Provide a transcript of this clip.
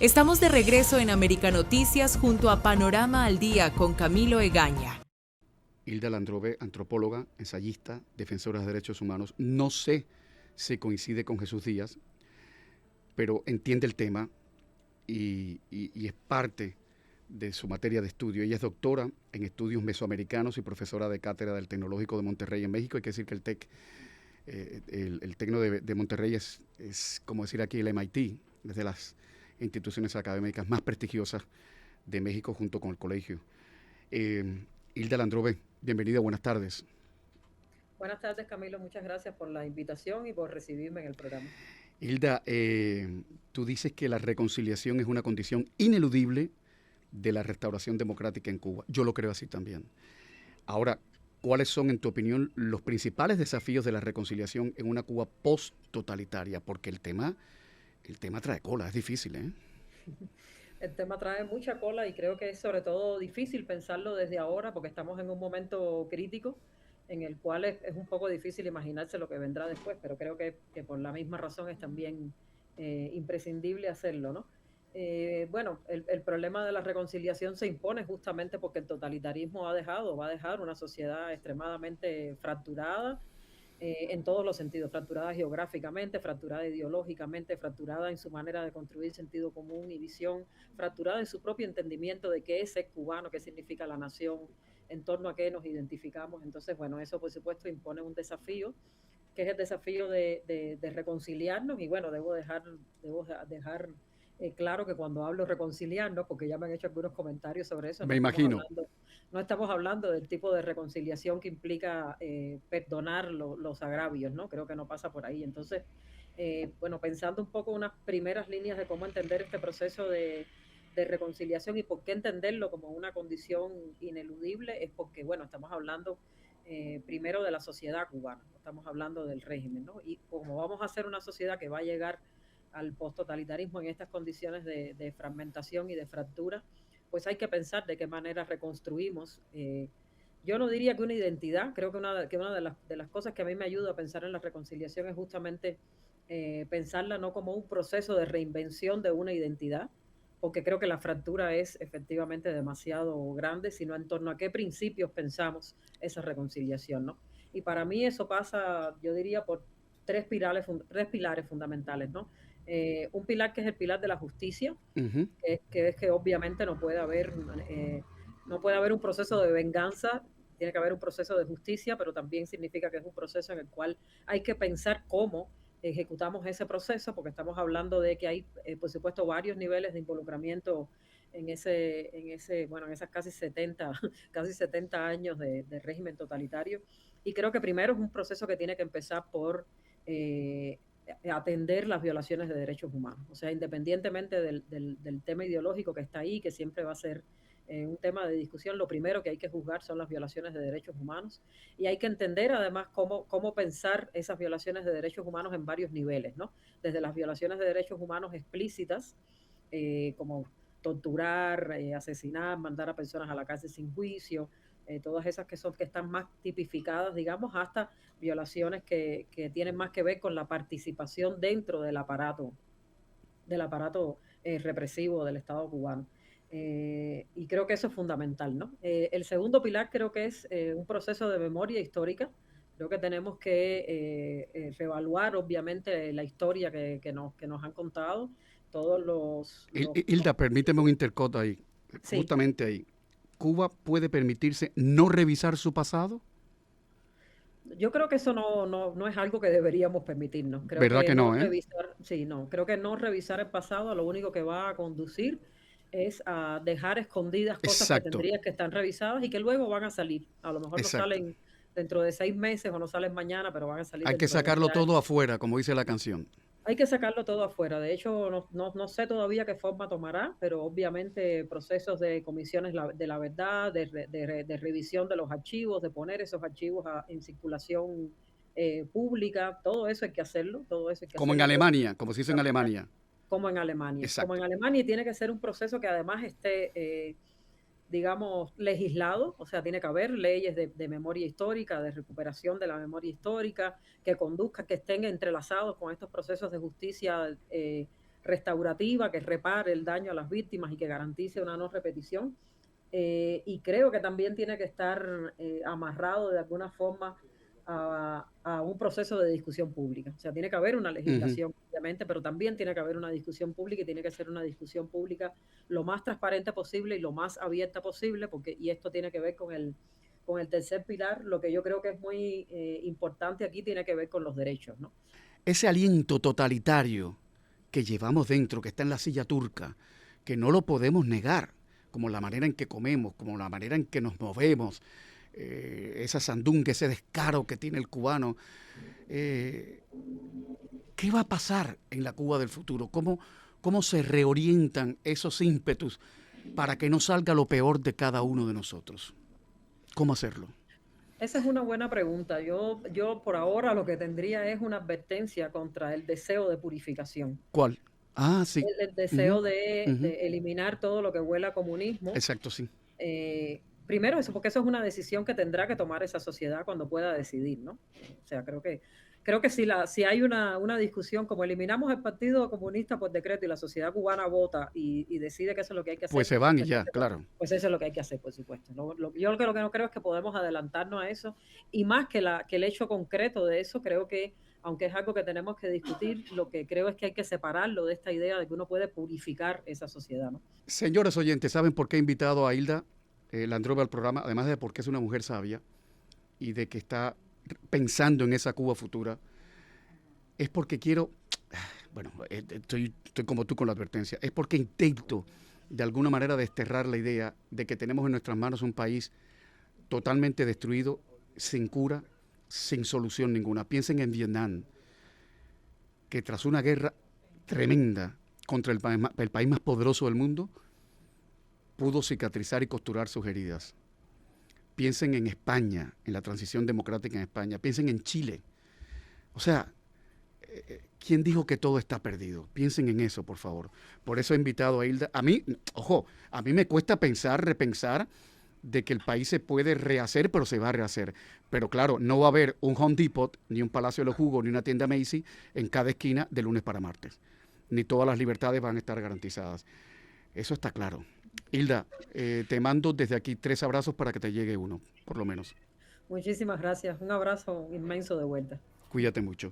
Estamos de regreso en América Noticias junto a Panorama al Día con Camilo Egaña. Hilda Landrové, antropóloga, ensayista, defensora de derechos humanos. No sé si coincide con Jesús Díaz, pero entiende el tema y es parte de su materia de estudio. Ella es doctora en estudios mesoamericanos y profesora de cátedra del Tecnológico de Monterrey en México. Hay que decir que el Tecno de Monterrey es como decir aquí el MIT, es de las instituciones académicas más prestigiosas de México junto con el colegio. Hilda Landrové, bienvenida, buenas tardes. Buenas tardes, Camilo, muchas gracias por la invitación y por recibirme en el programa. Hilda, tú dices que la reconciliación es una condición ineludible de la restauración democrática en Cuba. Yo lo creo así también. Ahora, ¿cuáles son, en tu opinión, los principales desafíos de la reconciliación en una Cuba post-totalitaria? Porque el tema trae cola, es difícil, ¿eh? El tema trae mucha cola y creo que es sobre todo difícil pensarlo desde ahora porque estamos en un momento crítico en el cual es un poco difícil imaginarse lo que vendrá después, pero creo que por la misma razón es también imprescindible hacerlo, ¿no? Bueno, el problema de la reconciliación se impone justamente porque el totalitarismo va a dejar una sociedad extremadamente fracturada, en todos los sentidos, fracturada geográficamente, fracturada ideológicamente, fracturada en su manera de construir sentido común y visión, fracturada en su propio entendimiento de qué es ser cubano, qué significa la nación, en torno a qué nos identificamos. Entonces, bueno, eso por supuesto impone un desafío, que es el desafío de reconciliarnos. Y bueno, debo dejar claro que cuando hablo reconciliarnos, porque ya me han hecho algunos comentarios sobre eso, Me imagino. No estamos hablando del tipo de reconciliación que implica perdonar los agravios, ¿no? Creo que no pasa por ahí. Entonces, bueno, pensando un poco unas primeras líneas de cómo entender este proceso de reconciliación y por qué entenderlo como una condición ineludible, es porque, bueno, estamos hablando primero de la sociedad cubana, no estamos hablando del régimen, ¿no? Y como vamos a ser una sociedad que va a llegar al posttotalitarismo en estas condiciones de fragmentación y de fractura, pues hay que pensar de qué manera reconstruimos. Yo no diría que una identidad, creo que una de las cosas que a mí me ayuda a pensar en la reconciliación es justamente pensarla no como un proceso de reinvención de una identidad, porque creo que la fractura es efectivamente demasiado grande, sino en torno a qué principios pensamos esa reconciliación, ¿no? Y para mí eso pasa, yo diría, por tres pilares fundamentales, ¿no? Un pilar que es el pilar de la justicia, Uh-huh. que es que obviamente no puede haber un proceso de venganza, tiene que haber un proceso de justicia, pero también significa que es un proceso en el cual hay que pensar cómo ejecutamos ese proceso, porque estamos hablando de que hay, por supuesto, varios niveles de involucramiento bueno, en esas casi 70 años de régimen totalitario. Y creo que primero es un proceso que tiene que empezar por atender las violaciones de derechos humanos. O sea, independientemente del tema ideológico que está ahí, que siempre va a ser un tema de discusión, lo primero que hay que juzgar son las violaciones de derechos humanos y hay que entender además cómo pensar esas violaciones de derechos humanos en varios niveles, ¿no? Desde las violaciones de derechos humanos explícitas, como torturar, asesinar, mandar a personas a la cárcel sin juicio, todas esas que están más tipificadas, digamos, hasta violaciones que tienen más que ver con la participación dentro del aparato represivo del Estado cubano. Y creo que eso es fundamental, ¿no? El segundo pilar creo que es un proceso de memoria histórica. Creo que tenemos que reevaluar, obviamente, la historia que nos han contado todos Hilda, permíteme un intercoto ahí, Sí. justamente ahí. ¿Cuba puede permitirse no revisar su pasado? Yo creo que eso no es algo que deberíamos permitirnos. Creo ¿Verdad que que no no, eh? revisar, sí, no, creo que no revisar el pasado a lo único que va a conducir es a dejar escondidas cosas que Exacto, tendrías que estar revisadas y que luego van a salir. A lo mejor no exacto. salen dentro de 6 meses o no salen mañana, pero van a salir Hay que dentro de 20 sacarlo todo años. afuera, como dice la canción. Hay que sacarlo todo afuera. De hecho, no sé todavía qué forma tomará, pero obviamente procesos de comisiones de la verdad, de revisión de los archivos, de poner esos archivos en circulación pública, todo eso hay que hacerlo, todo eso hay que Como en hacerlo. Alemania, como se hizo en Alemania. Como en Alemania. Como en Exacto. Alemania y tiene que ser un proceso que además esté digamos, legislado, o sea, tiene que haber leyes de memoria histórica, de recuperación de la memoria histórica, que conduzcan, que estén entrelazados con estos procesos de justicia restaurativa que repare el daño a las víctimas y que garantice una no repetición. Y creo que también tiene que estar amarrado de alguna forma a un proceso de discusión pública. O sea, tiene que haber una legislación, obviamente, pero también tiene que haber una discusión pública y tiene que ser una discusión pública lo más transparente posible y lo más abierta posible, y esto tiene que ver con el tercer pilar. Lo que yo creo que es muy importante aquí tiene que ver con los derechos, ¿no? Ese aliento totalitario que llevamos dentro, que está en la silla turca, que no lo podemos negar, como la manera en que comemos, como la manera en que nos movemos, esa sandunga, ese descaro que tiene el cubano. ¿Qué va a pasar en la Cuba del futuro? ¿Cómo se reorientan esos ímpetus para que no salga lo peor de cada uno de nosotros? ¿Cómo hacerlo? Esa es una buena pregunta. Yo por ahora lo que tendría es una advertencia contra el deseo de purificación. ¿Cuál? Ah, sí. El deseo de eliminar todo lo que huela a comunismo. Exacto, sí. Primero eso, porque eso es una decisión que tendrá que tomar esa sociedad cuando pueda decidir, ¿no? O sea, creo que si hay una discusión como eliminamos el Partido Comunista por decreto y la sociedad cubana vota y decide que eso es lo que hay que hacer. Pues se van y ya, claro. Pues eso es lo que hay que hacer, por supuesto. Yo lo que no creo es que podemos adelantarnos a eso, y más que el hecho concreto de eso, creo que, aunque es algo que tenemos que discutir, lo que creo es que hay que separarlo de esta idea de que uno puede purificar esa sociedad, ¿no? Señores oyentes, ¿saben por qué he invitado a Hilda Landrove al programa? Además de porque es una mujer sabia y de que está pensando en esa Cuba futura, es porque quiero, bueno, estoy como tú con la advertencia, es porque intento de alguna manera desterrar la idea de que tenemos en nuestras manos un país totalmente destruido, sin cura, sin solución ninguna. Piensen en Vietnam, que tras una guerra tremenda contra el país más poderoso del mundo, pudo cicatrizar y costurar sus heridas. Piensen en España, en la transición democrática en España. Piensen en Chile. O sea, ¿quién dijo que todo está perdido? Piensen en eso, por favor. Por eso he invitado a Hilda. A mí me cuesta repensar de que el país se puede rehacer, pero se va a rehacer. Pero claro, no va a haber un Home Depot, ni un Palacio de los Jugos, ni una tienda Macy's en cada esquina de lunes para martes. Ni todas las libertades van a estar garantizadas. Eso está claro. Hilda, te mando desde aquí 3 abrazos para que te llegue uno, por lo menos. Muchísimas gracias. Un abrazo inmenso de vuelta. Cuídate mucho.